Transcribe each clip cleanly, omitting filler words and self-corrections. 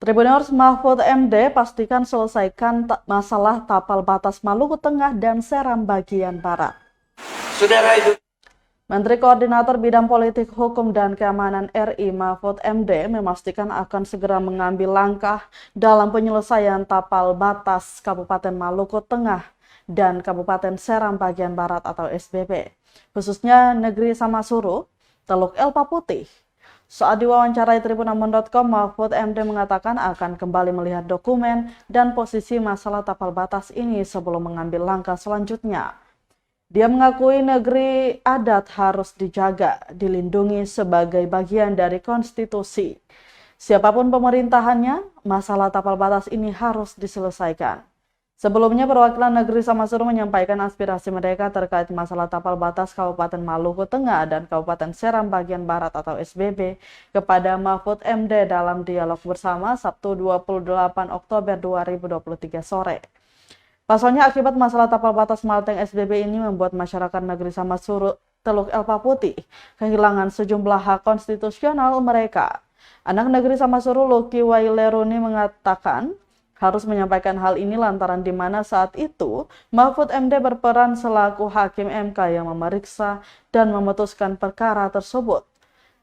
Tribuners Mahfud MD pastikan selesaikan masalah tapal batas Maluku Tengah dan Seram bagian Barat. Saudara itu. Menteri Koordinator Bidang Politik, Hukum, dan Keamanan RI Mahfud MD memastikan akan segera mengambil langkah dalam penyelesaian tapal batas Kabupaten Maluku Tengah dan Kabupaten Seram bagian Barat atau SBB, khususnya Negeri Samasuru, Teluk Elpa Putih. Saat diwawancarai tribunambon.com, Mahfud MD mengatakan akan kembali melihat dokumen dan posisi masalah tapal batas ini sebelum mengambil langkah selanjutnya. Dia mengakui negeri adat harus dijaga, dilindungi sebagai bagian dari konstitusi. Siapapun pemerintahannya, masalah tapal batas ini harus diselesaikan. Sebelumnya, perwakilan negeri Samasuru menyampaikan aspirasi mereka terkait masalah tapal batas Kabupaten Maluku Tengah dan Kabupaten Seram bagian Barat atau SBB kepada Mahfud MD dalam dialog bersama Sabtu 28 Oktober 2023 sore. Pasalnya, akibat masalah tapal batas Malteng SBB ini membuat masyarakat negeri Samasuru, Teluk Elpa Putih kehilangan sejumlah hak konstitusional mereka. Anak negeri Samasuru Luki Waileruni mengatakan harus menyampaikan hal ini lantaran di mana saat itu Mahfud MD berperan selaku hakim MK yang memeriksa dan memutuskan perkara tersebut,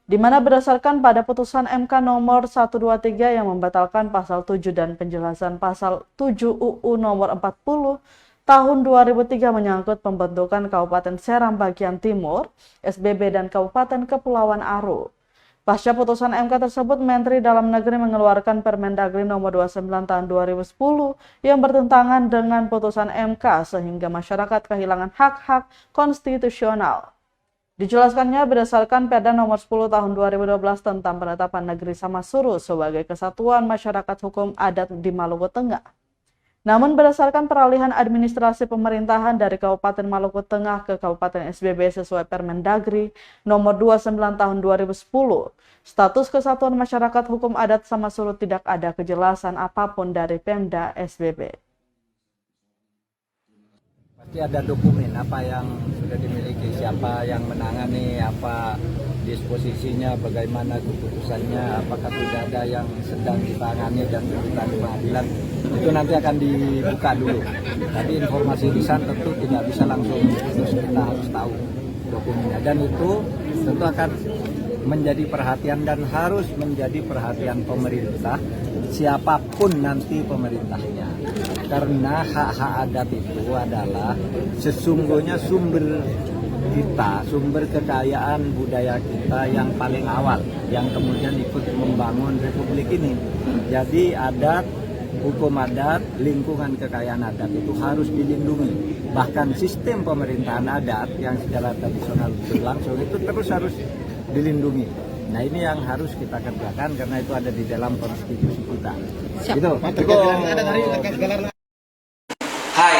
di mana berdasarkan pada putusan MK nomor 123 yang membatalkan pasal 7 dan penjelasan pasal 7 UU nomor 40 tahun 2003 menyangkut pembentukan Kabupaten Seram bagian Timur, SBB, dan Kabupaten Kepulauan Aru. Pasca putusan MK tersebut, Menteri Dalam Negeri mengeluarkan Permendagri nomor 29 tahun 2010 yang bertentangan dengan putusan MK sehingga masyarakat kehilangan hak-hak konstitusional. Dijelaskannya berdasarkan Perda nomor 10 tahun 2012 tentang penetapan negeri Samasuru sebagai kesatuan masyarakat hukum adat di Maluku Tengah. Namun berdasarkan peralihan administrasi pemerintahan dari Kabupaten Maluku Tengah ke Kabupaten SBB sesuai Permendagri nomor 29 tahun 2010, status kesatuan masyarakat hukum adat Samasuru tidak ada kejelasan apapun dari Pemda SBB. Pasti ada dokumen apa yang sudah dimiliki, siapa yang menangani, apa disposisinya, bagaimana keputusannya, apakah sudah ada yang sedang ditangani dan berita di pengadilan. Itu nanti akan dibuka dulu. Tapi informasi lisan tentu tidak bisa langsung, terus kita harus tahu dokumennya. Dan itu tentu akan menjadi perhatian dan harus menjadi perhatian pemerintah, siapapun nanti pemerintahnya. Karena hak-hak adat itu adalah sesungguhnya sumber kita, sumber kekayaan budaya kita yang paling awal, yang kemudian ikut membangun republik ini. Jadi adat, hukum adat, lingkungan kekayaan adat itu harus dilindungi. Bahkan sistem pemerintahan adat yang secara tradisional berlangsung itu terus harus dilindungi. Nah, ini yang harus kita kerjakan karena itu ada di dalam konstitusi kita. Gitu. Hai,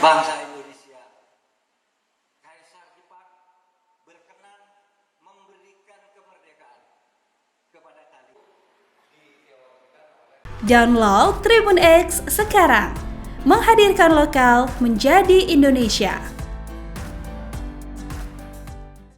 bangsa Indonesia. Kaisar Jepang berkenan memberikan kemerdekaan kepada kalian. Download Tribun X sekarang, menghadirkan lokal menjadi Indonesia.